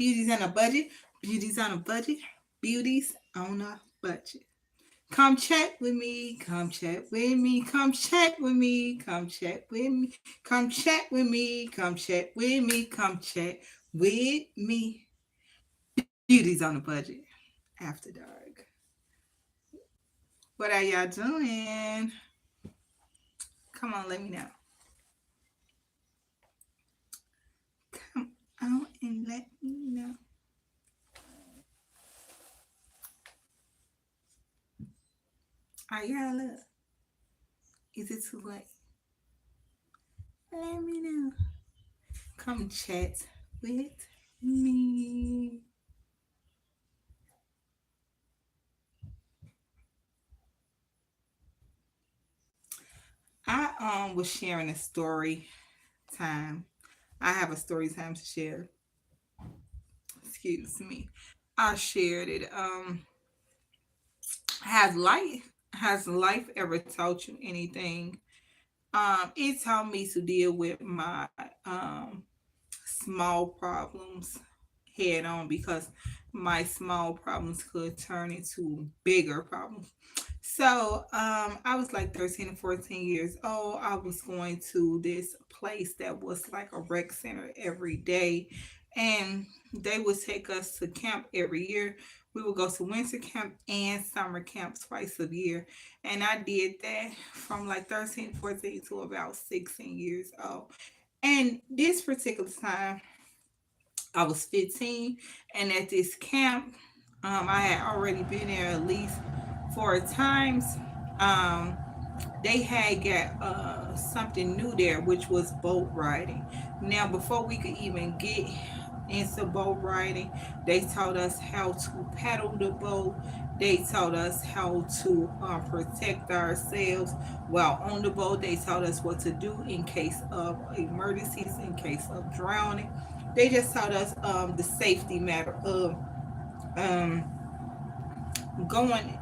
Beauties on a budget. Beauties on a budget. Beauties on a budget. Come chat with me. Come chat with me. Come chat with me. Come chat with me. Come chat with me. Come chat with me. Come chat with me. Beauties on a budget. After dark. What are y'all doing? Come on, let me know. Come on and let me know. Are y'all up? Is it too late? Let me know. Come chat with me. I was sharing a story time. I have a story time to share. Excuse me. I shared it. Has life ever taught you anything? It taught me to deal with my small problems head on, because my small problems could turn into bigger problems. So I was like 13 and 14 years old. I was going to this place that was like a rec center every day. And they would take us to camp every year. We would go to winter camp and summer camp twice a year. And I did that from like 13, 14 to about 16 years old. And this particular time, I was 15, and at this camp, I had already been there at least 4 times. Um, they had got something new there, which was boat riding. Now, before we could even get into boat riding, they taught us how to paddle the boat. They taught us how to protect ourselves while on the boat. They taught us what to do in case of emergencies, in case of drowning. They just taught us the safety matter of um, going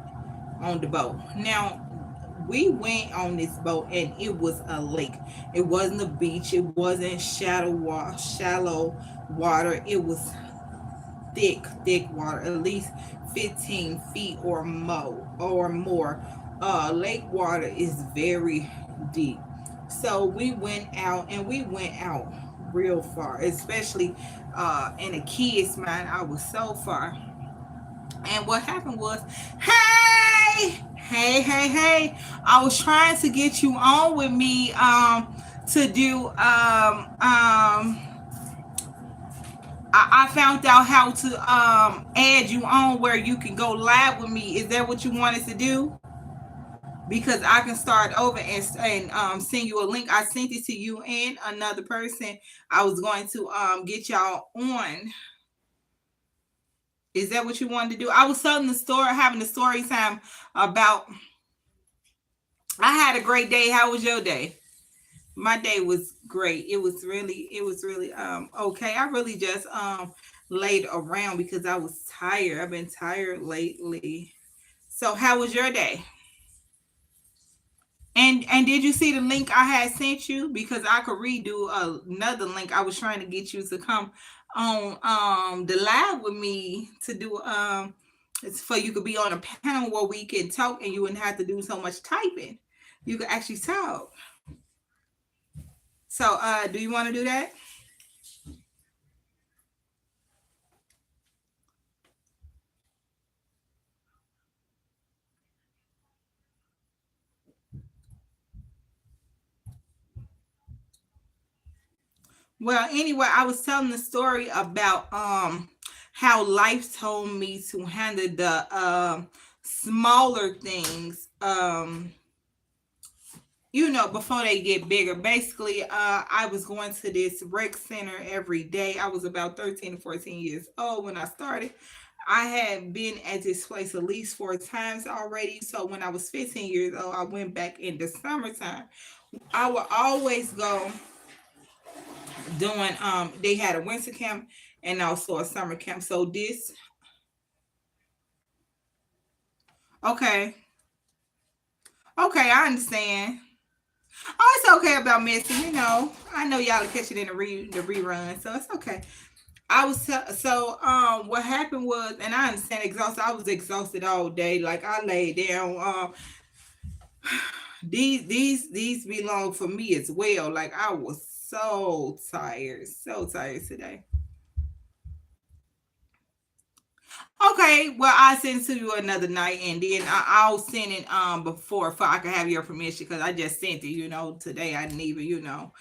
on the boat. Now, we went on this boat and it was a lake. It wasn't a beach. It wasn't shallow water. It was thick water, at least 15 feet or more. Lake water is very deep. So we went out, and we went out real far, especially in a kid's mind. I was so far. And what happened was, hey, I was trying to get you on with me to do I found out how to add you on where you can go live with me. Is that what you wanted to do? Because I can start over and send you a link. I sent it to you and another person. I was going to get y'all on. Is that what you wanted to do? I was telling the story, having a story time about. I had a great day. How was your day? My day was great. It was really okay. I really just laid around because I was tired. I've been tired lately. So how was your day? And did you see the link I had sent you? Because I could redo another link. I was trying to get you to come on the live with me to do it's for you could be on a panel where we can talk and you wouldn't have to do so much typing. You could actually talk. So do you want to do that? Well, anyway, I was telling the story about how life told me to handle the smaller things, before they get bigger. Basically, I was going to this rec center every day. I was about 13 to 14 years old when I started. I had been at this place at least 4 times already. So when I was 15 years old, I went back in the summertime. I would always go doing they had a winter camp and also a summer camp. So this okay. Okay, I understand. Oh, it's okay about missing, I know y'all will catch it in the rerun, so it's okay. What happened was, and I understand exhausted. I was exhausted all day. Like I laid down. These belong for me as well. Like I was so tired today. Okay, well I send it to you another night, and then I'll send it before I can have your permission because I just sent it. Today I didn't even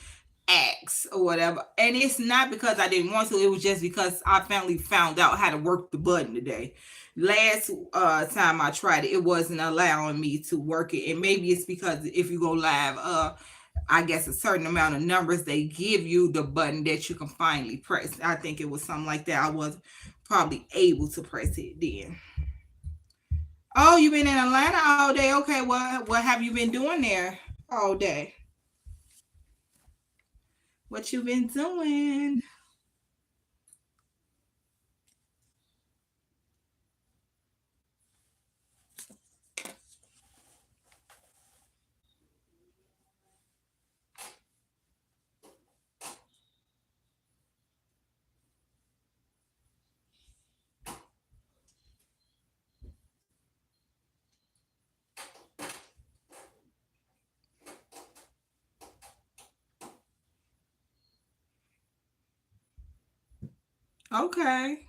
ask or whatever, and it's not because I didn't want to. It was just because I finally found out how to work the button today. Last time I tried it, it wasn't allowing me to work it, and maybe it's because if you go live, I guess a certain amount of numbers they give you the button that you can finally press. I think it was something like that. I was probably able to press it then. Oh, you been in Atlanta all day? Okay, what have you been doing there all day? What you been doing? Okay,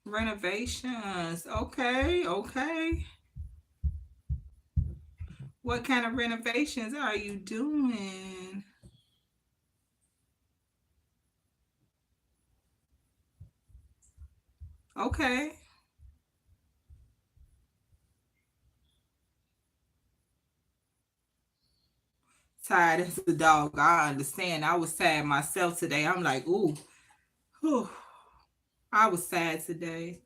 renovations. Okay, okay. What kind of renovations are you doing? Okay. Tired as a dog. I understand. I was sad myself today. I'm like, ooh, whew. I was sad today.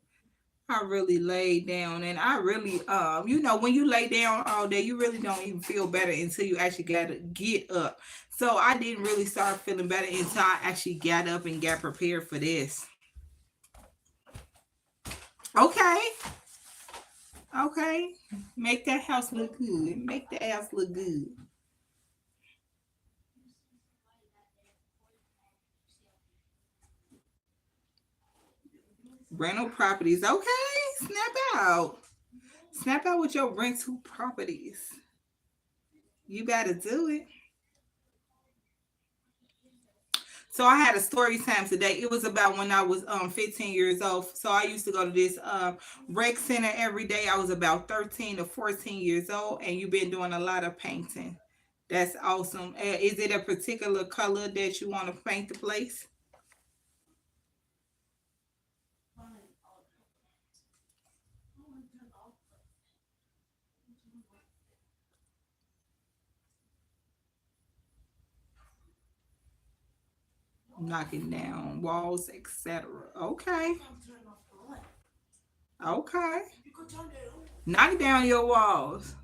I really laid down, and I really when you lay down all day, you really don't even feel better until you actually gotta get up. So I didn't really start feeling better until I actually got up and got prepared for this. Okay. Okay. Make that house look good. Make the house look good. Rental properties. Okay. Snap out. Snap out with your rental properties. You better do it. So I had a story time today. It was about when I was 15 years old. So I used to go to this rec center every day. I was about 13 to 14 years old, and you've been doing a lot of painting. That's awesome. Is it a particular color that you want to paint the place? Knocking down walls, etc. Okay, okay. Knock down your walls.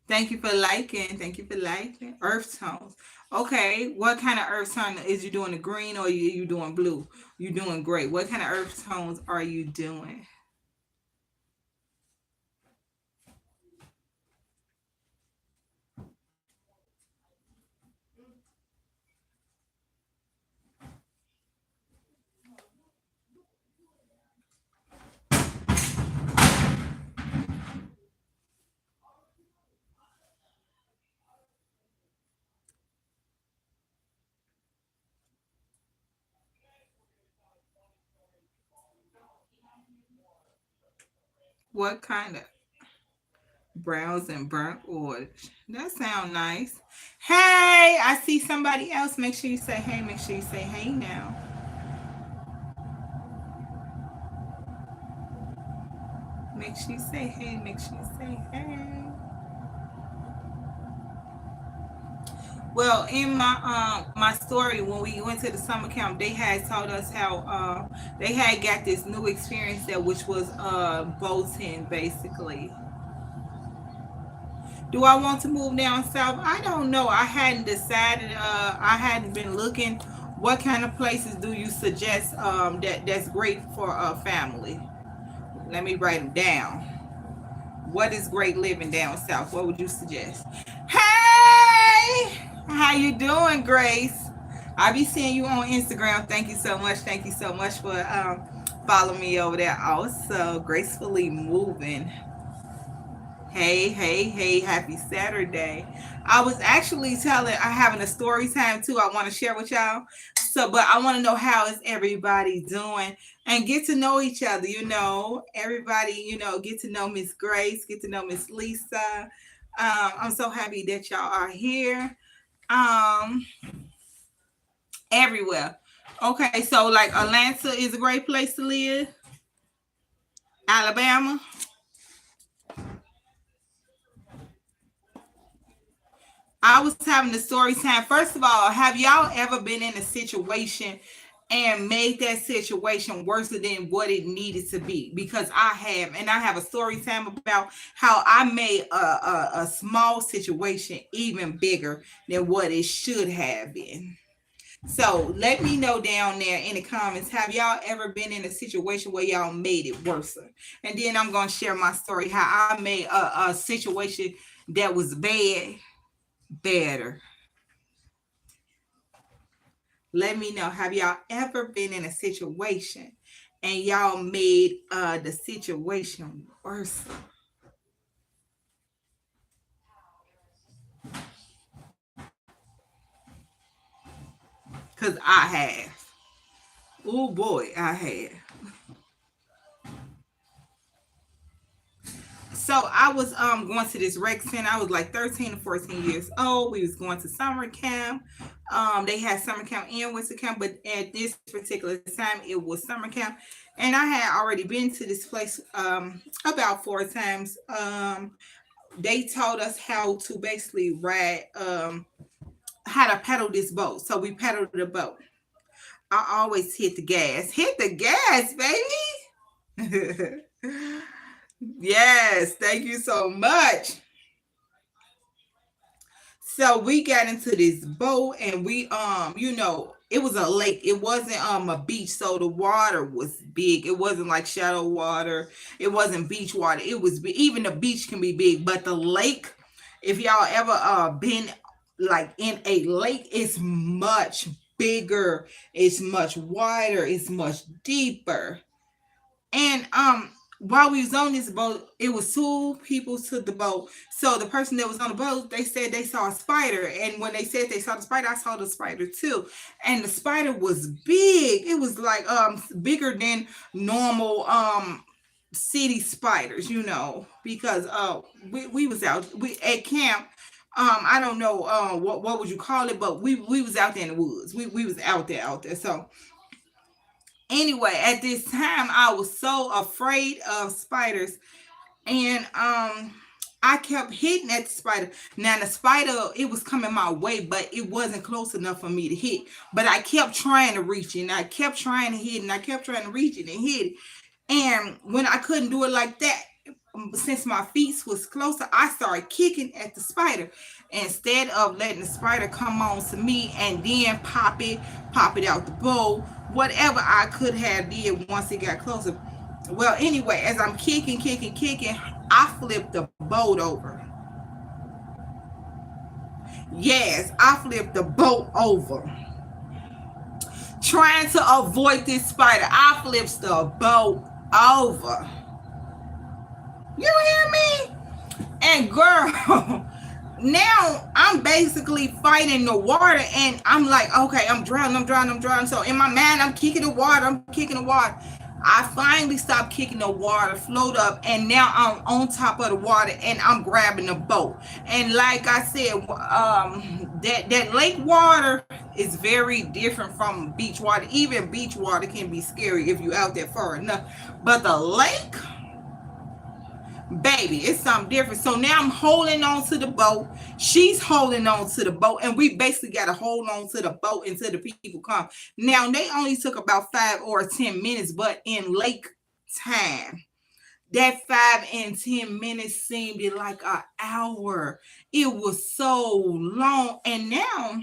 Thank you for liking. Thank you for liking. Earth tones. Okay, what kind of earth tone is you doing? The green or you doing blue? You doing great. What kind of earth tones are you doing? What kind of browns and burnt orange? That sound nice. Hey, I see somebody else. Make sure you say hey. Make sure you say hey now. Make sure you say hey. Make sure you say hey. Well, in my story, when we went to the summer camp, they had taught us how they had got this new experience there, which was boating basically. Do I want to move down south? I don't know. I hadn't decided. I hadn't been looking. What kind of places do you suggest that's great for a family? Let me write them down. What is great living down south? What would you suggest? Hey, how you doing, Grace? I be seeing you on Instagram. Thank you so much. Thank you so much for following me over there. Also, gracefully moving. Hey, hey, hey, happy Saturday. I was actually having a story time too. I want to share with y'all. So, but I want to know how is everybody doing and get to know each other. Everybody, get to know Miss Grace, get to know Miss Lisa. I'm so happy that y'all are here. Um, Everywhere. Okay, so like Atlanta is a great place to live. Alabama. I was having the story time. First of all, have y'all ever been in a situation and made that situation worse than what it needed to be? Because I have, and I have a story time about how I made a small situation even bigger than what it should have been. So let me know down there in the comments. Have y'all ever been in a situation where y'all made it worse? And then I'm gonna share my story how I made a situation that was bad better. Let me know. Have y'all ever been in a situation and y'all made the situation worse? Cause I have. Oh boy, I have. So I was going to this rec center. I was like 13 or 14 years old. We was going to summer camp. They had summer camp and winter camp, but at this particular time it was summer camp. And I had already been to this place about four times. They taught us how to basically ride how to pedal this boat. So we pedaled the boat. I always hit the gas. Hit the gas, baby. Yes, thank you so much. So we got into this boat and we it was a lake. It wasn't a beach, so the water was big. It wasn't like shallow water. It wasn't beach water. It was even the beach can be big, but the lake, if y'all ever been like in a lake, it's much bigger, it's much wider, it's much deeper. And while we was on this boat, it was two people to the boat. So the person that was on the boat, they said they saw a spider. And when they said they saw the spider, I saw the spider too. And the spider was big. It was like bigger than normal city spiders, because we was out we at camp. I don't know what would you call it, but we was out there in the woods. We was out there. So anyway, at this time I was so afraid of spiders, and I kept hitting at the spider. Now the spider, it was coming my way, but it wasn't close enough for me to hit. But I kept trying to reach it, and I kept trying to hit, and I kept trying to reach it and hit it. And when I couldn't do it like that, since my feet was closer, I started kicking at the spider instead of letting the spider come on to me and then pop it out the bowl. Whatever I could have did once it got closer. Well, anyway, as I'm kicking, I flipped the boat over. Yes, I flipped the boat over. Trying to avoid this spider, I flipped the boat over. You hear me? And girl, now I'm basically fighting the water, and I'm like, okay, I'm drowning. So in my mind, I'm kicking the water. I finally stopped kicking the water, float up, and now I'm on top of the water, and I'm grabbing the boat. And like I said, that lake water is very different from beach water. Even beach water can be scary if you out there far enough, but the lake, baby, it's something different. So now I'm holding on to the boat. She's holding on to the boat, and we basically got to hold on to the boat until the people come. Now they only took about 5 or 10 minutes, but in lake time, that 5 and 10 minutes seemed like an hour. It was so long, and now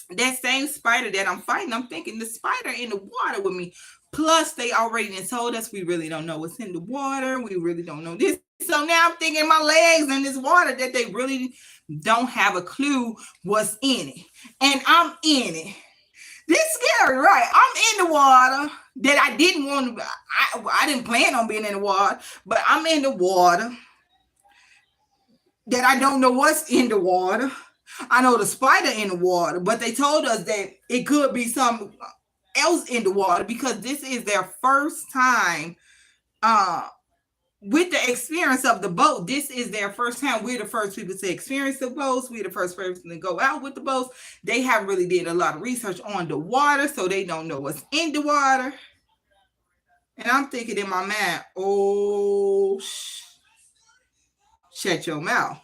that same spider that I'm fighting, I'm thinking the spider in the water with me. Plus, they already done told us we really don't know what's in the water. We really don't know this. So now I'm thinking my legs in this water that they really don't have a clue what's in it. And I'm in it. This scary, right? I'm in the water that I didn't want to. I didn't plan on being in the water, but I'm in the water that I don't know what's in the water. I know the spider in the water, but they told us that it could be something else in the water because this is their first time uh with the experience of the boat. This is their first time. We're the first people to experience the boats. We're the first person to go out with the boats. They haven't really did a lot of research on the water, so they don't know what's in the water. And I'm thinking in my mind, oh, shut your mouth.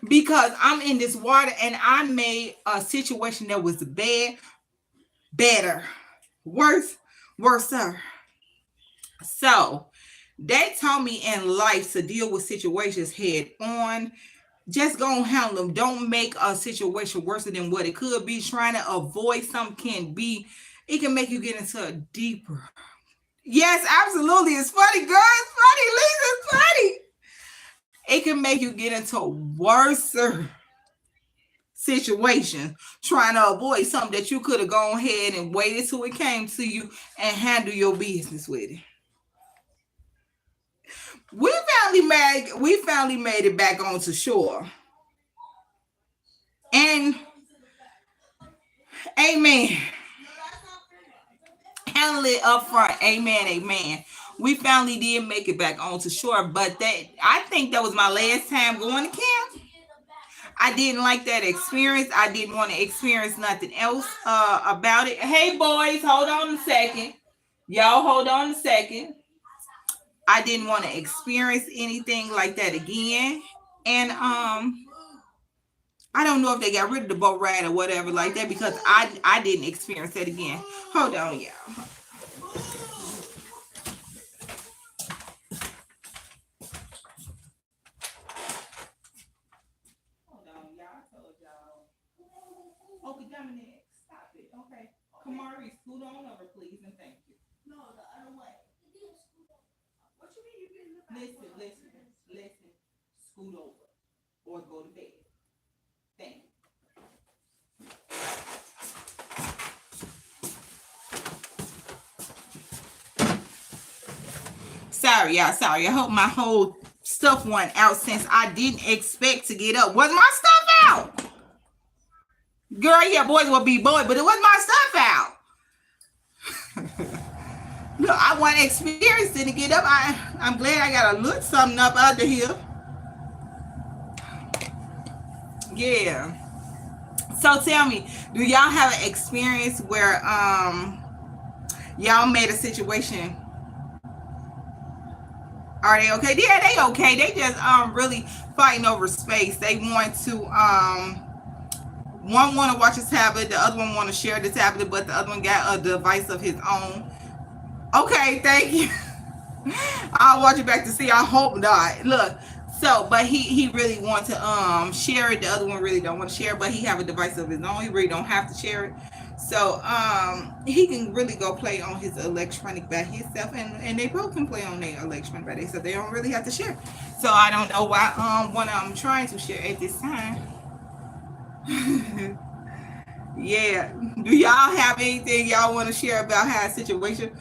Because I'm in this water and I made a situation that was bad, better, worse, worser. So they told me in life to deal with situations head on. Just go and handle them. Don't make a situation worse than what it could be. Trying to avoid something can be, it can make you get into a deeper. Yes, absolutely. It's funny, girl. It's funny, Lisa. It's funny. It can make you get into a worse situation trying to avoid something that you could have gone ahead and waited till it came to you and handle your business with it. We finally made it back onto shore. And amen. Handle it up front. Amen. Amen. We finally did make it back onto shore, but that I think that was my last time going to camp. I didn't like that experience. I didn't want to experience nothing else about it. Hey boys, hold on a second. Y'all hold on a second. I didn't want to experience anything like that again. And I don't know if they got rid of the boat ride or whatever like that because I didn't experience that again. Hold on, y'all. Hold on, y'all. I told y'all. Okay, Dominic, stop it. Okay. Kamari, scoot on over, please, and thank you. No, the other way. What you mean you getting the back? Listen. Scoot over or go to bed. Thank you. Sorry, y'all. Sorry. I hope my whole stuff went out since I didn't expect to get up. Was my stuff out? Girl, yeah, boys will be boys, but it was my stuff out. Look, I want to experience it to get up. I'm glad I got to look something up under here. Yeah. So tell me, do y'all have an experience where y'all made a situation? Are they okay? Yeah, they okay. They just really fighting over space. They want to one want to watch a tablet, the other one want to share the tablet, but the other one got a device of his own. Okay, thank you. I'll watch it back to see. I hope not. Look, so but he really wants to share it. The other one really don't want to share, but he have a device of his own. He really don't have to share it. So he can really go play on his electronic by himself, and they both can play on their electronic by themselves. They don't really have to share. So I don't know why one of them trying to share at this time. Yeah. Do y'all have anything y'all want to share about how a situation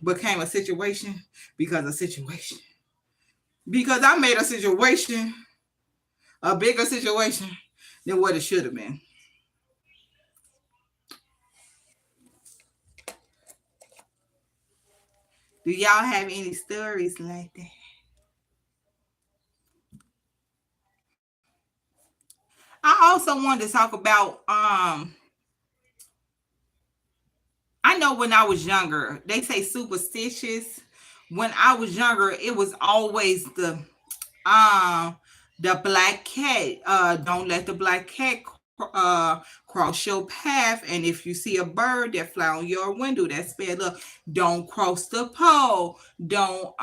became a situation because of situation? Because I made a situation a bigger situation than what it should have been. Do y'all have any stories like that? I also wanted to talk about I know when I was younger, they say superstitious. When I was younger, it was always um the black cat. Don't let the black cat cross your path. And if you see a bird that fly on your window, that's bad luck. Don't cross the pole. Don't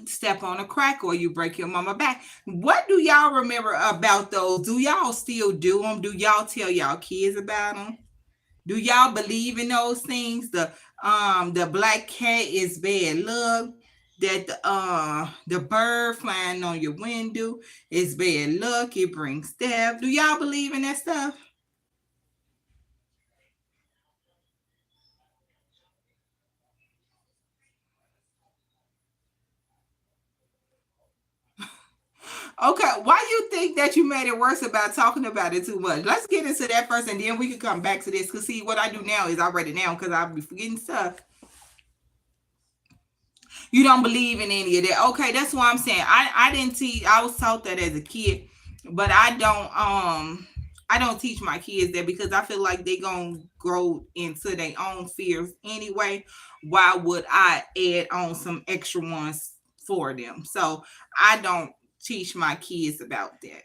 step on a crack or you break your mama back. What do y'all remember about those? Do y'all still do them? Do y'all tell y'all kids about them? Do y'all believe in those things? The black cat is bad luck. That the bird flying on your window is bad luck. It brings death. Do y'all believe in that stuff? Okay, why you think that you made it worse about talking about it too much? Let's get into that first, and then we can come back to this. Cause see, what I do now is I write it down because I'll be forgetting stuff. You don't believe in any of that. Okay, that's what I'm saying. I didn't teach. I was taught that as a kid, but I don't teach my kids that because I feel like they gonna grow into their own fears anyway. Why would I add on some extra ones for them? So I don't teach my kids about that.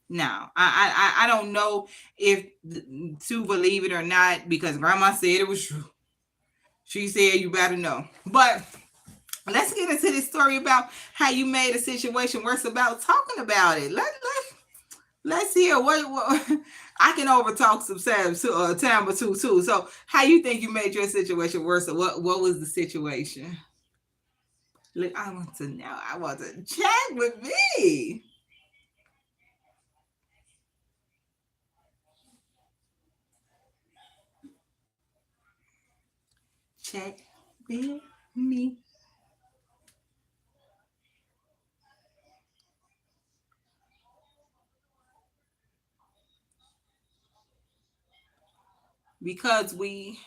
No, I don't know if to believe it or not because grandma said it was true. She said you better know. But let's get into this story about how you made a situation worse about talking about it. Let's hear what I can overtalk some time or two too. So how you think you made your situation worse? Or what was the situation? Look, I want to know. I want to chat with me. Chat with me. Because we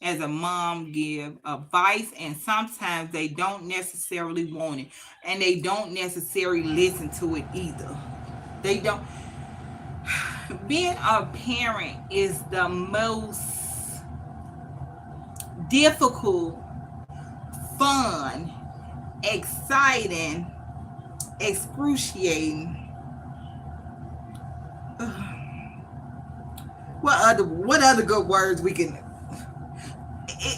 as a mom give advice and sometimes they don't necessarily want it and they don't necessarily listen to it either. They don't. Being a parent is the most difficult, fun, exciting, excruciating. What other good words we can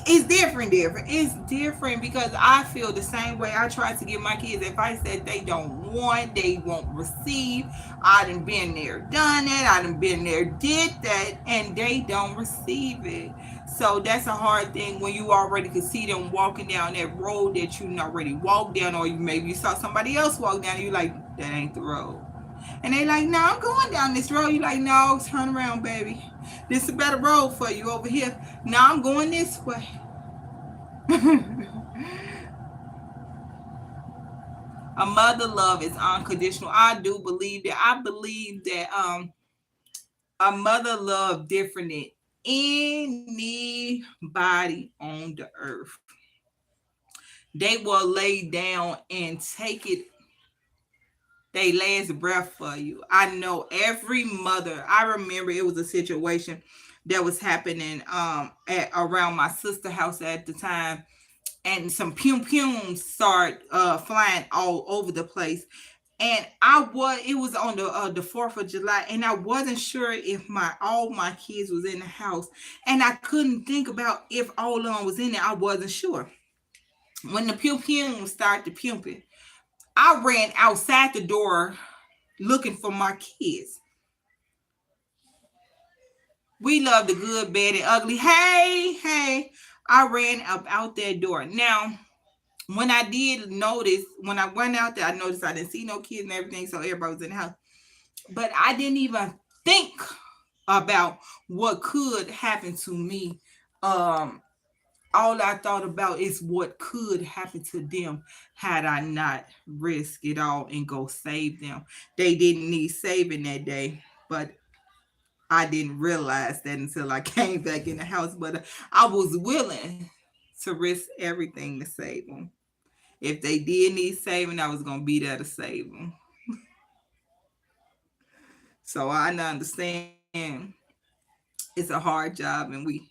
it's different. It's different because I feel the same way. I try to give my kids advice that they don't want, they won't receive. I done been there, done it. I done been there, did that, and they don't receive it. So that's a hard thing when you already could see them walking down that road that you already walked down, or maybe you saw somebody else walk down, and you like, that ain't the road. And they like, no, I'm going down this road. You like, no, turn around, baby. This is a better road for you over here. No, I'm going this way. A mother love is unconditional. I do believe that. I believe that a mother love different than anybody on the earth. They will lay down and take it they last breath for you. I know every mother. I remember it was a situation that was happening at around my sister house at the time, and some pum pums start flying all over the place. And it was on the 4th of July, and I wasn't sure if my all my kids was in the house, and I couldn't think about if all of them was in there. I wasn't sure. When the pum pums started pumping, I ran outside the door looking for my kids. We love the good, bad, and ugly. Hey, hey. I ran up out that door. Now, when I did notice, when I went out there, I noticed I didn't see no kids and everything, so everybody was in the house. But I didn't even think about what could happen to me. Um, all I thought about is what could happen to them had I not risk it all and go save them. They didn't need saving that day, but I didn't realize that until I came back in the house. But I was willing to risk everything to save them. If they did need saving, I was gonna be there to save them. So I understand it's a hard job, and we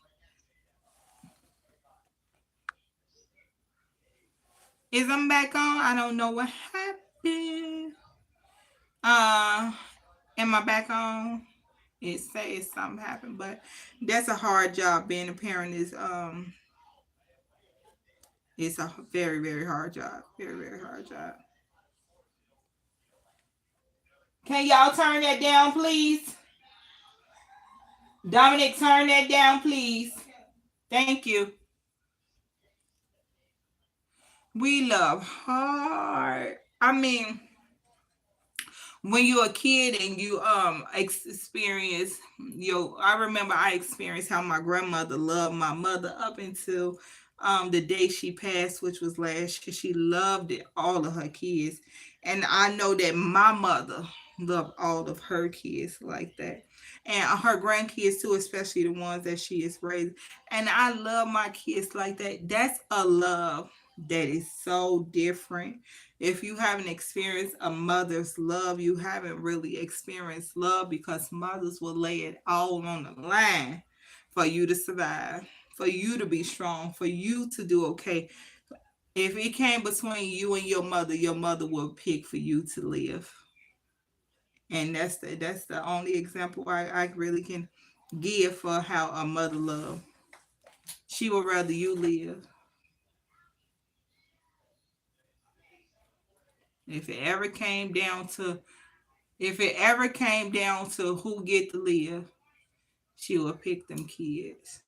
is I'm back on. I don't know what happened. Uh, am I back on? It says something happened, but that's a hard job. Being a parent is it's a very very hard job. Very very hard job. Can y'all turn that down, please? Dominic, turn that down, please. Thank you. We love hard. I mean, when you're a kid and you experience I remember I experienced how my grandmother loved my mother up until the day she passed, which was last year. She loved it, all of her kids. And I know that my mother loved all of her kids like that. And her grandkids too, especially the ones that she is raising. And I love my kids like that. That's a love that is so different. If you haven't experienced a mother's love, you haven't really experienced love, because mothers will lay it all on the line for you to survive, for you to be strong, for you to do okay. If it came between you and your mother will pick for you to live. And that's the only example I really can give for how a mother love. She would rather you live. If it ever came down to if it ever came down to who get to live, she would pick them kids.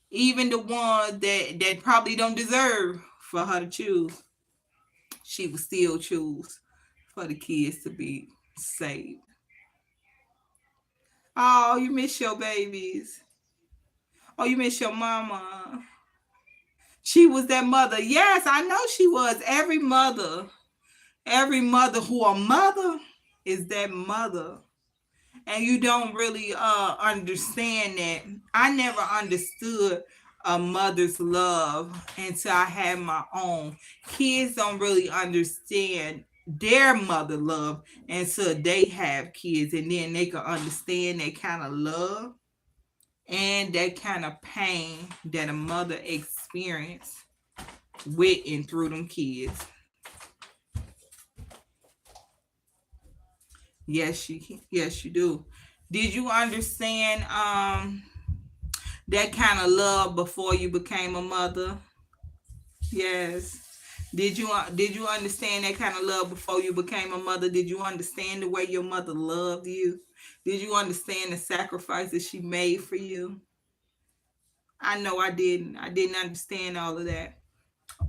Even the ones that probably don't deserve for her to choose, she would still choose for the kids to be saved. Oh, you miss your babies. Oh, you miss your mama. She was that mother. Yes, I know she was. Every mother who a mother is that mother. And you don't really understand that. I never understood a mother's love until I had my own. Kids don't really understand their mother love until they have kids, and then they can understand that kind of love and that kind of pain that a mother experienced with and through them kids. Yes, you do. Did you understand that kind of love before you became a mother? Yes. Did you understand that kind of love before you became a mother? Did you understand the way your mother loved you? Did you understand the sacrifices she made for you? I know I didn't. I didn't understand all of that.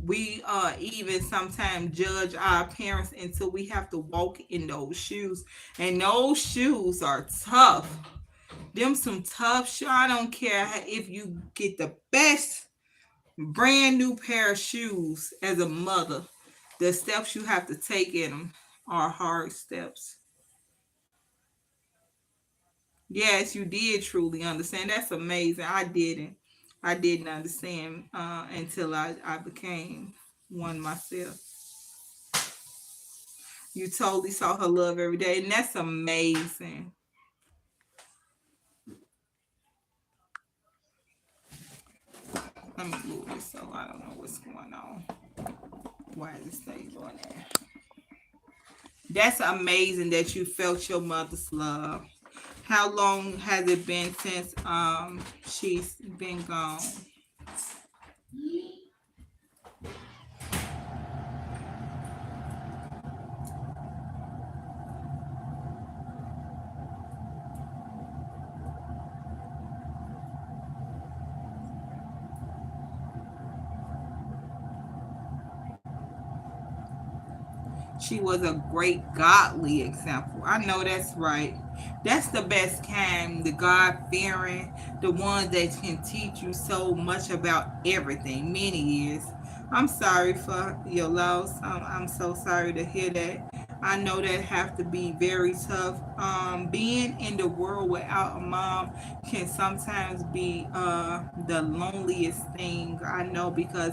We even sometimes judge our parents until we have to walk in those shoes. And those shoes are tough. Them some tough shoes. I don't care if you get the best brand new pair of shoes as a mother. The steps you have to take in them are hard steps. Yes, you did truly understand. That's amazing. I didn't. I didn't understand until I became one myself. You totally saw her love every day, and that's amazing. Let me move this so I don't know what's going on. Why is this thing doing that? That's amazing that you felt your mother's love. How long has it been since she's been gone? She was a great godly example. I know that's right. That's the best kind, the God fearing, the ones that can teach you so much about everything, many years. I'm sorry for your loss. I'm so sorry to hear that. I know that have to be very tough. Being in the world without a mom can sometimes be the loneliest thing. I know, because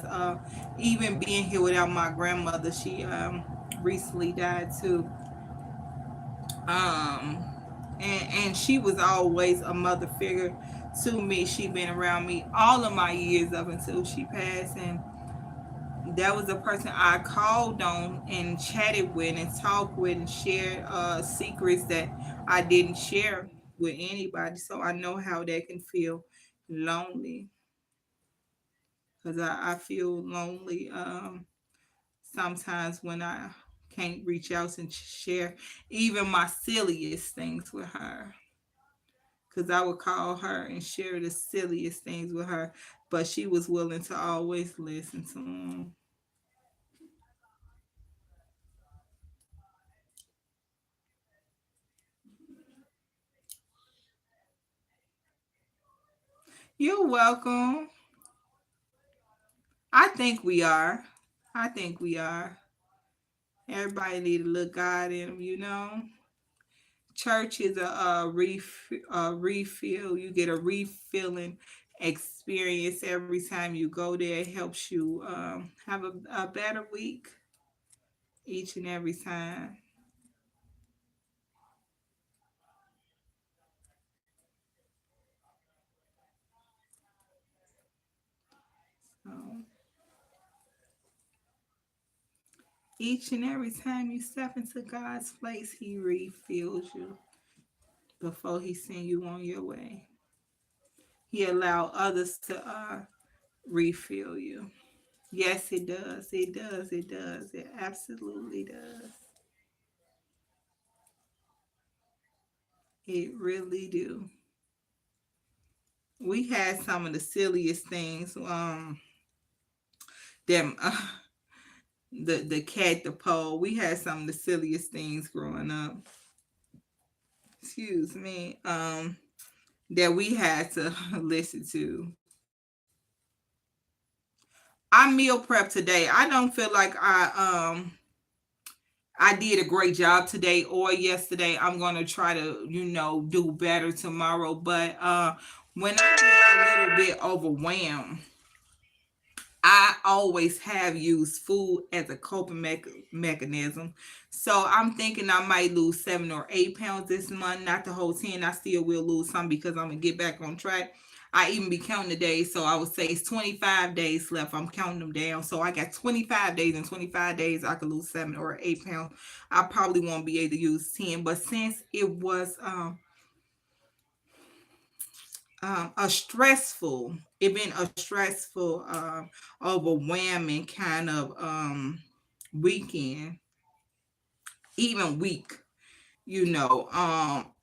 even being here without my grandmother, she recently died too. Um, and she was always a mother figure to me. She been around me all of my years up until she passed, and that was the person I called on and chatted with and talked with and shared secrets that I didn't share with anybody. So I know how that can feel lonely, because I feel lonely sometimes when I can't reach out and share even my silliest things with her. Because I would call her and share the silliest things with her, but she was willing to always listen to them. You're welcome. I think we are. I think we are. Everybody need to look God in them, you know. Church is a refill. You get a refilling experience every time you go there. It helps you have a better week each and every time. So each and every time you step into God's place, He refills you before He send you on your way. He allow others to refill you. Yes, it does. It does. It does. It absolutely does. It really do. We had some of the silliest things. Them the cat, the pole. We had some of the silliest things growing up. Excuse me. That we had to listen to. I meal prep today. I don't feel like I did a great job today or yesterday. I'm gonna try to, do better tomorrow. But when I get a little bit overwhelmed, I always have used food as a coping mechanism. So I'm thinking I might lose 7 or 8 pounds this month, not the whole 10. I still will lose some because I'm gonna get back on track. I even be counting the days, so I would say it's 25 days left. I'm counting them down, so I got 25 days. In 25 days, I could lose 7 or 8 pounds. I probably won't be able to use 10, but since it was a stressful, it been a stressful, overwhelming kind of weekend, even week.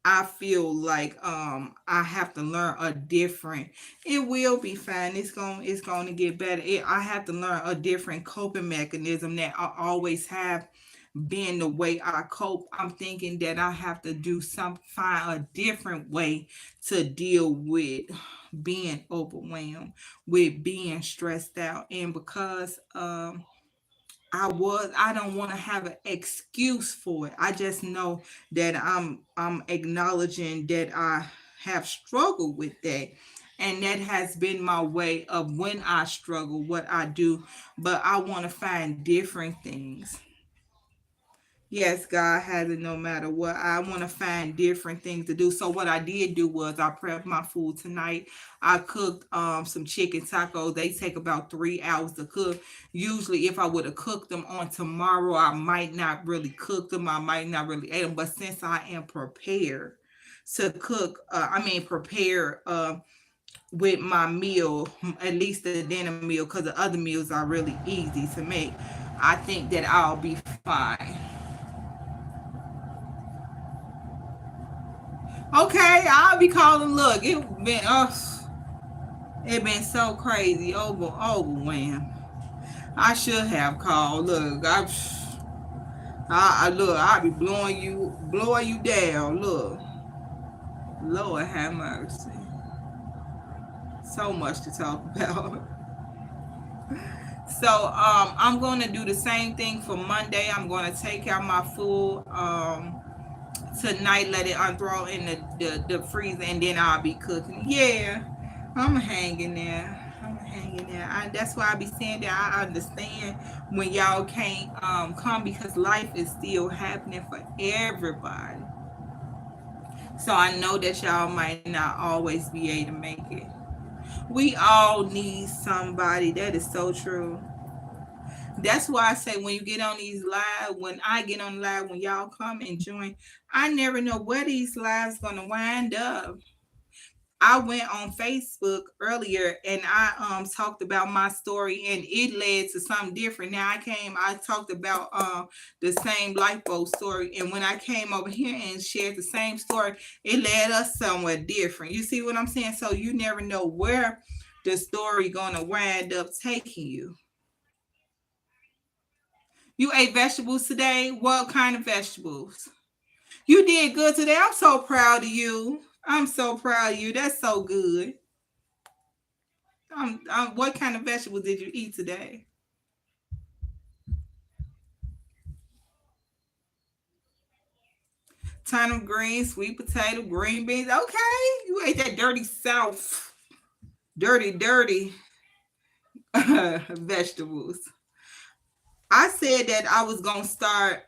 I feel like I have to learn a different. It will be fine. It's going to get better. I have to learn a different coping mechanism that I always have been the way I cope. I'm thinking that I have to find a different way to deal with being overwhelmed, with being stressed out, and because I don't want to have an excuse for it. I just know that I'm acknowledging that I have struggled with that. And that has been my way of when I struggle, what I do. But I want to find different things. Yes, God has it no matter what. I want to find different things to do. So what I did do was I prepped my food tonight. I cooked some chicken tacos. They take about 3 hours to cook. Usually if I would have cooked them on tomorrow, I might not really cook them. I might not really eat them. But since I am prepared to cook, prepare with my meal, at least the dinner meal, because the other meals are really easy to make. I think that I'll be fine. Okay, I'll be calling. Look, it been so crazy, overwhelmed. I should have called. Look, I look. I'll be blowing you down. Look, Lord have mercy. So much to talk about. So I'm gonna do the same thing for Monday. I'm gonna take out my food tonight, let it unthaw in the freezer, and then I'll be cooking. Yeah, I'm hanging there. I'm hanging there. That's why I be saying that I understand when y'all can't come because life is still happening for everybody. So I know that y'all might not always be able to make it. We all need somebody. That is so true. That's why I say when you get on these live, when I get on live, when y'all come and join, I never know where these lives gonna wind up. I went on Facebook earlier and I talked about my story and it led to something different. Now I talked about the same lifeboat story, and when I came over here and shared the same story, it led us somewhere different. You see what I'm saying? So you never know where the story gonna wind up taking you. You ate vegetables today? What kind of vegetables? You did good today. I'm so proud of you. I'm so proud of you. That's so good. What kind of vegetables did you eat today? Turnip greens, sweet potato, green beans. Okay, you ate that dirty South, dirty vegetables. I said that I was gonna start.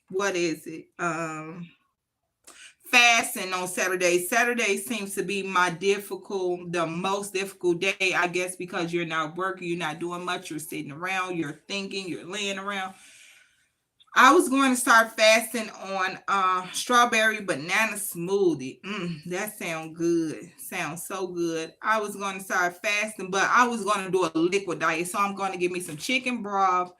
What is it? Fasting on Saturday. Saturday seems to be the most difficult day, I guess, because you're not working, you're not doing much, you're sitting around, you're thinking, you're laying around. I was going to start fasting on strawberry banana smoothie. That sounds good. Sounds so good. I was going to start fasting, but I was going to do a liquid diet. So I'm going to give me some chicken broth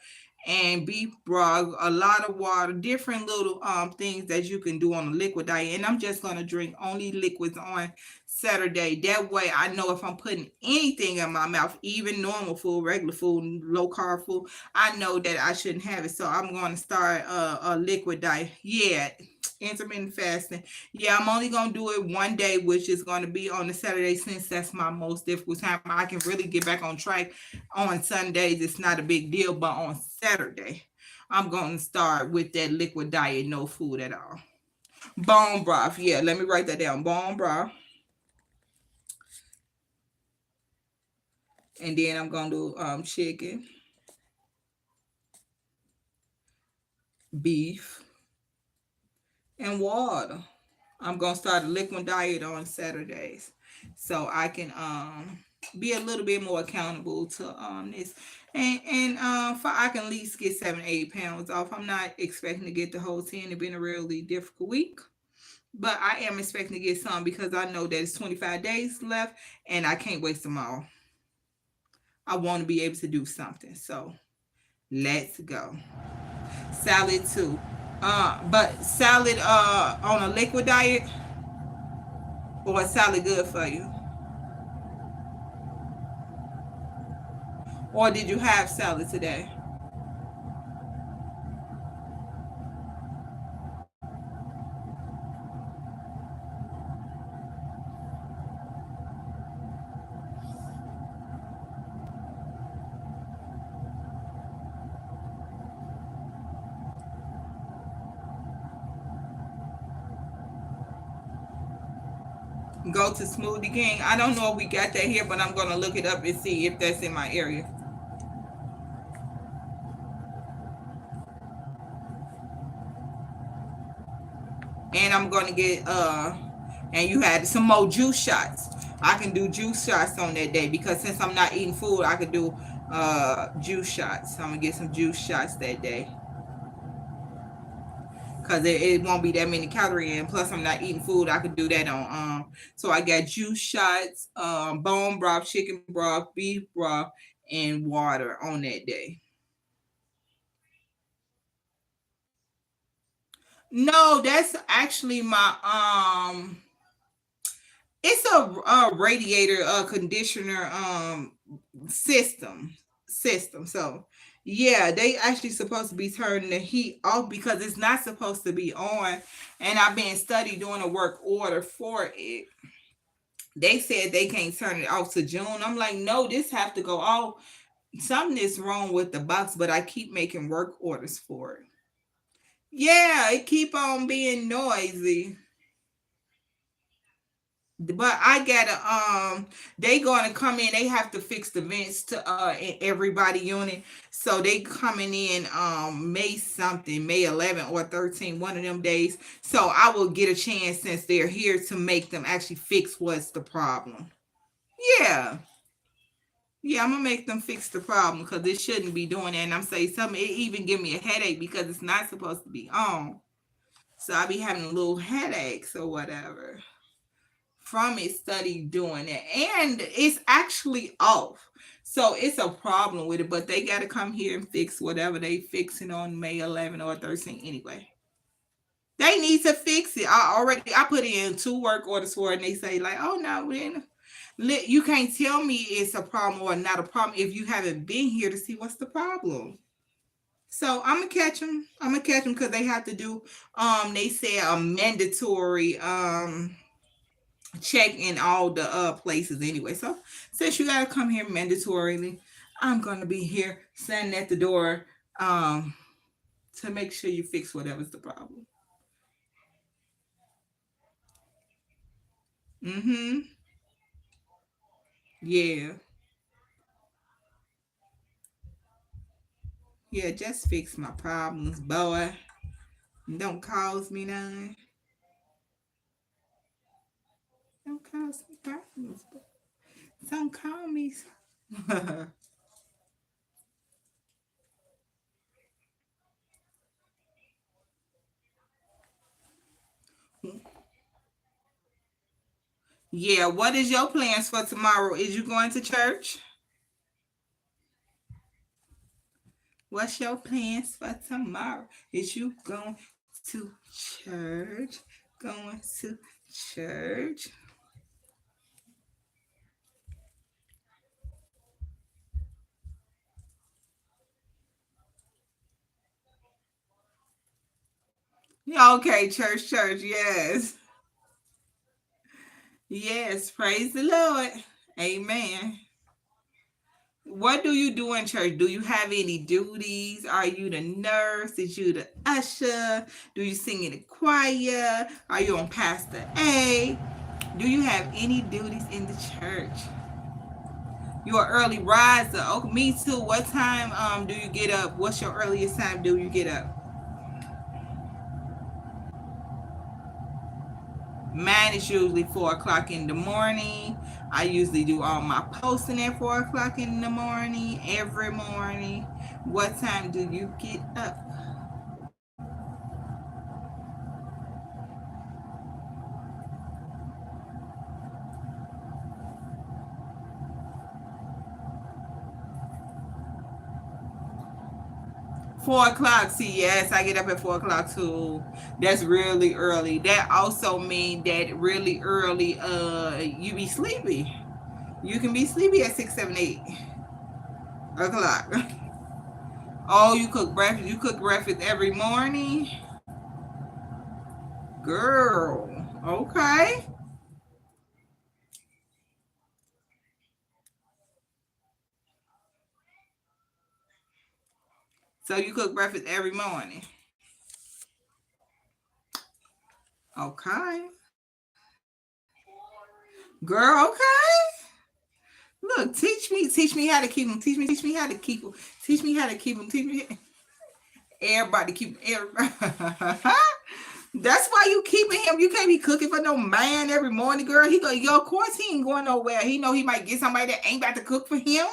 and beef broth, a lot of water, different little things that you can do on a liquid diet. And I'm just going to drink only liquids on Saturday. That way I know if I'm putting anything in my mouth, even normal food, regular food, low carb food, I know that I shouldn't have it. So I'm going to start a liquid diet. Yeah, intermittent fasting. Yeah, I'm only going to do it one day, which is going to be on the Saturday since that's my most difficult time. I can really get back on track on Sundays. It's not a big deal, but on Saturday, I'm going to start with that liquid diet, no food at all. Bone broth. Yeah, let me write that down. Bone broth. And then I'm going to do chicken, beef, and water. I'm gonna start a liquid diet on Saturdays, so I can be a little bit more accountable to this, and for I can at least get 7 8 pounds off. I'm not expecting to get the whole 10. It's been a really difficult week, but I am expecting to get some because I know that it's 25 days left, and I can't waste them all. I want to be able to do something, so let's go. Salad too. But salad on a liquid diet or a salad good for you? Or did you have salad today? Go to Smoothie King. I don't know if we got that here, but I'm gonna look it up and see if that's in my area. And I'm gonna get and you had some more juice shots. I can do juice shots on that day because since I'm not eating food, I can do juice shots. So I'm gonna get some juice shots that day. Cause it won't be that many calories in. Plus, I'm not eating food. I could do that on. So I got juice shots, bone broth, chicken broth, beef broth, and water on that day. No, that's actually my It's a radiator conditioner system So yeah, they actually supposed to be turning the heat off because it's not supposed to be on. And I've been study doing a work order for it. They said they can't turn it off to June. I'm like, no, this have to go off. Something is wrong with the box, but I keep making work orders for it. Yeah, it keep on being noisy. But I gotta they gonna come in, they have to fix the vents to in everybody unit. So they coming in May something, May 11 or 13, one of them days. So I will get a chance since they're here to make them actually fix what's the problem. Yeah. Yeah, I'm gonna make them fix the problem because it shouldn't be doing that. And I'm saying something, it even give me a headache because it's not supposed to be on. So I be having little headaches or whatever from it study doing it, and it's actually off, so it's a problem with it, but they got to come here and fix whatever they fixing on May 11 or 13 anyway. They need to fix it. I put in 2 work orders for it, and they say like, oh no, then you can't tell me it's a problem or not a problem if you haven't been here to see what's the problem. So I'm gonna catch them because they have to do they say a mandatory check in all the places anyway. So since you gotta come here mandatorily, I'm gonna be here standing at the door um to make sure you fix whatever's the problem. Mm-hmm. Yeah. Yeah, just fix my problems, boy. Don't cause me none. Don't cause me problems. Don't call me. Yeah, what is your plans for tomorrow? Is you going to church? What's your plans for tomorrow? Is you going to church? Going to church? 'Okay, church, church, yes. Yes, praise the Lord. Amen. What do you do in church? Do you have any duties? Are you the nurse? Is you the usher? Do you sing in the choir? Are you on Pastor A? Do you have any duties in the church? You're an early riser. Oh, me too. What time do you get up? What's your earliest time do you get up? Mine is usually 4 o'clock in the morning. I usually do all my posting at 4 o'clock in the morning, every morning. What time do you get up? 4 o'clock. See, yes, I get up at 4 o'clock too. That's really early. That also means that really early, you be sleepy. You can be sleepy at 6, 7, 8 o'clock. Oh, you cook breakfast. You cook breakfast every morning, girl. Okay. So you cook breakfast every morning. Okay. Girl, okay. Look, teach me how to keep them. Teach me how to keep them. Teach me how to keep them. Teach me everybody keep everybody. That's why you keeping him. You can't be cooking for no man every morning, girl. He go, yo, of course he ain't going nowhere. He know he might get somebody that ain't about to cook for him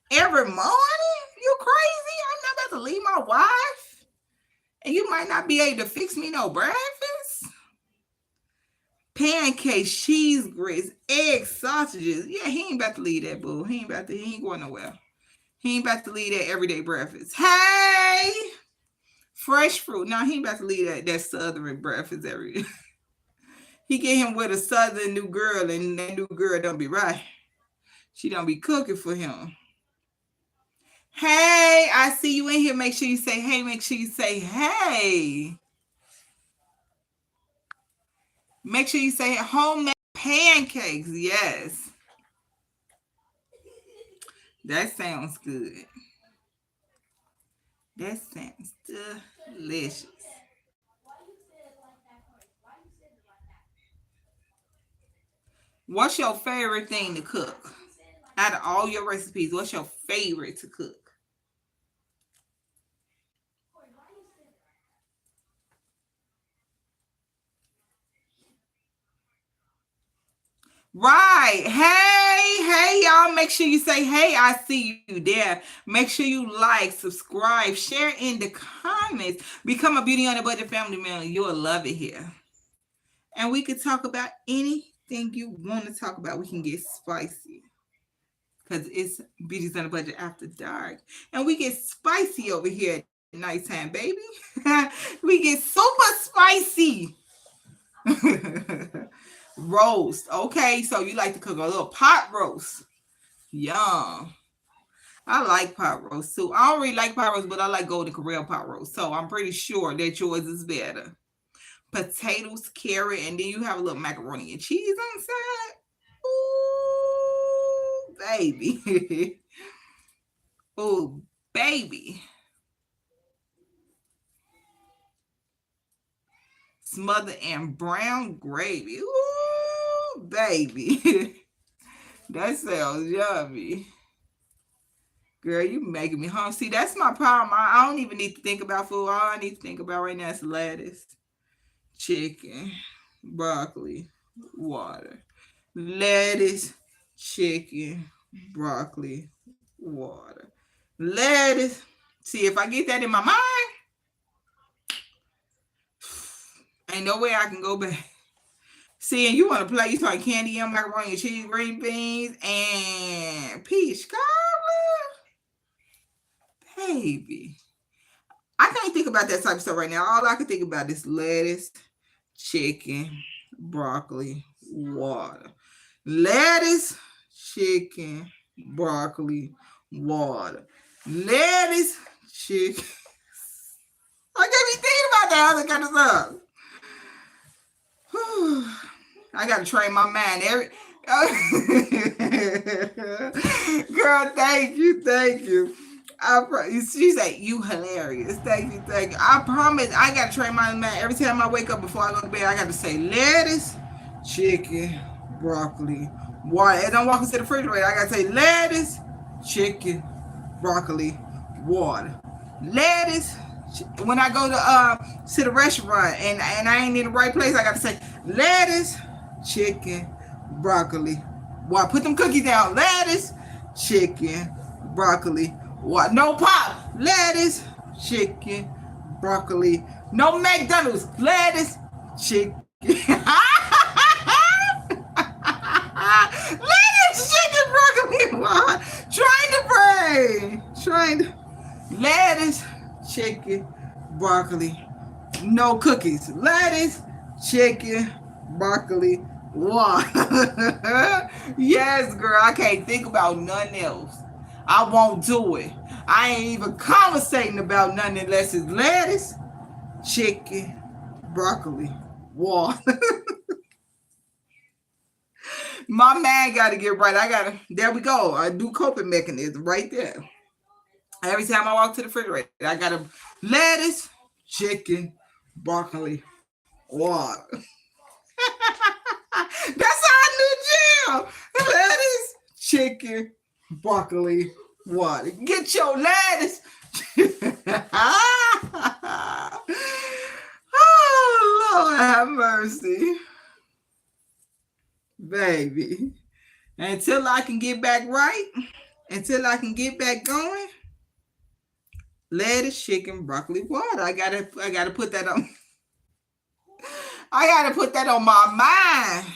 every morning. You crazy? I'm not about to leave my wife, and you might not be able to fix me no breakfast. Pancakes, cheese grits, eggs, sausages. Yeah, he ain't about to leave that, boo. He ain't about to. He ain't going nowhere. He ain't about to leave that everyday breakfast. Hey, fresh fruit. No, he ain't about to leave that southern breakfast every. He get him with a southern new girl, and that new girl don't be right. She don't be cooking for him. Hey, I see you in here. Make sure you say hey. Make sure you say hey. Make sure you say homemade pancakes. Yes, that sounds good. That sounds delicious. What's your favorite thing to cook? Out of all your recipes, what's your favorite to cook? Right. Hey, hey, y'all. Make sure you say, hey, I see you there. Make sure you like, subscribe, share in the comments. Become a Beauty on a Budget family member. You'll love it here. And we could talk about anything you want to talk about. We can get spicy because it's Beauties on a Budget after dark. And we get spicy over here at nighttime, baby. We get super spicy. Roast. Okay, so you like to cook a little pot roast. Yum. I like pot roast too. I don't really like pot roast, but I like golden Corral pot roast. So I'm pretty sure that yours is better. potatoes, carrot, and then you have a little macaroni and cheese on the side. Ooh, baby. Ooh, baby. Smothered in brown gravy. Ooh, baby. That sounds yummy. Girl, you making me hungry. See, that's my problem. I don't even need to think about food. All I need to think about right now is lettuce, chicken, broccoli, water. Lettuce, chicken, broccoli, water. Lettuce. See, if I get that in my mind, ain't no way I can go back. See, and you want to play, you talking candy yam, macaroni and cheese, green beans, and peach cobbler? Baby. I can't think about that type of stuff right now. All I can think about is lettuce, chicken, broccoli, water. Lettuce, chicken, broccoli, water. Lettuce, chicken. I can't be thinking about that other kind of stuff. I gotta train my mind every. Girl, thank you, thank you. She said you hilarious. Thank you. I promise. I gotta train my mind every time I wake up before I go to bed. I gotta say lettuce, chicken, broccoli, water. As I'm walking to the refrigerator, I gotta say lettuce, chicken, broccoli, water. Lettuce. When I go to the restaurant and I ain't in the right place, I gotta say lettuce, chicken, broccoli. Well, put them cookies down. Lettuce, chicken, broccoli. What? No pop. Lettuce, chicken, broccoli. No McDonald's. Lettuce, chicken. Lettuce, chicken, broccoli. What? Trying to pray. Trying to. Lettuce, chicken, broccoli. No cookies. Lettuce, chicken, broccoli, water. Yes, girl. I can't think about nothing else. I won't do it. I ain't even conversating about nothing unless it's lettuce, chicken, broccoli, water. My man got to get right. I got to, there we go. I do coping mechanism right there. Every time I walk to the refrigerator, I got to lettuce, chicken, broccoli, water. That's our new jam. Lettuce, chicken, broccoli, water. Get your lettuce. Oh, Lord have mercy. Baby. Until I can get back right, until I can get back going, lettuce, chicken, broccoli, water. I gotta put that on. I gotta put that on my mind.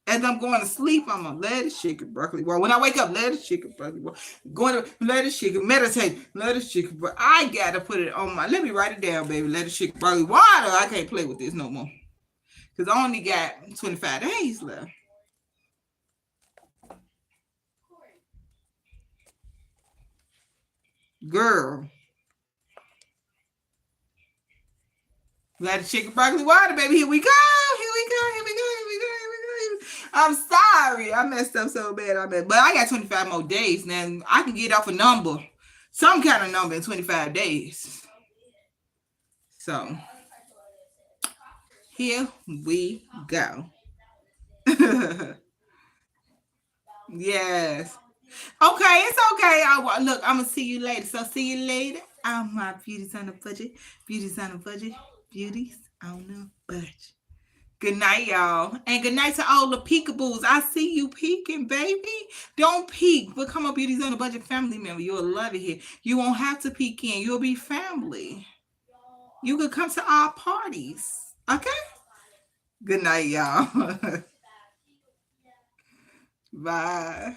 As I'm going to sleep, I'm a lettuce, chicken, broccoli. Well, when I wake up, lettuce, chicken, broccoli. Well, going to lettuce, chicken, meditate, lettuce, chicken. But I gotta put it on my. Let me write it down, baby. Lettuce, chicken, broccoli, water. I can't play with this no more because I only got 25 days left. Girl, lettuce, chicken, broccoli, water, baby. Here we go. Here we go. Here we go. Here we go. Here we go. Here we go. I'm sorry. I messed up so bad. But I got 25 more days. Now I can get off a number, some kind of number in 25 days. So here we go. Yes. Okay, it's okay. Look, I'm gonna see you later. So see you later. I'm my beauties on the budget. Beauties on the budget. Beauties on the budget. Good night, y'all. And good night to all the peekaboos. I see you peeking, baby. Don't peek. Become a Beauties on the Budget family member. You'll love it here. You won't have to peek in. You'll be family. You could come to our parties. Okay? Good night, y'all. Bye.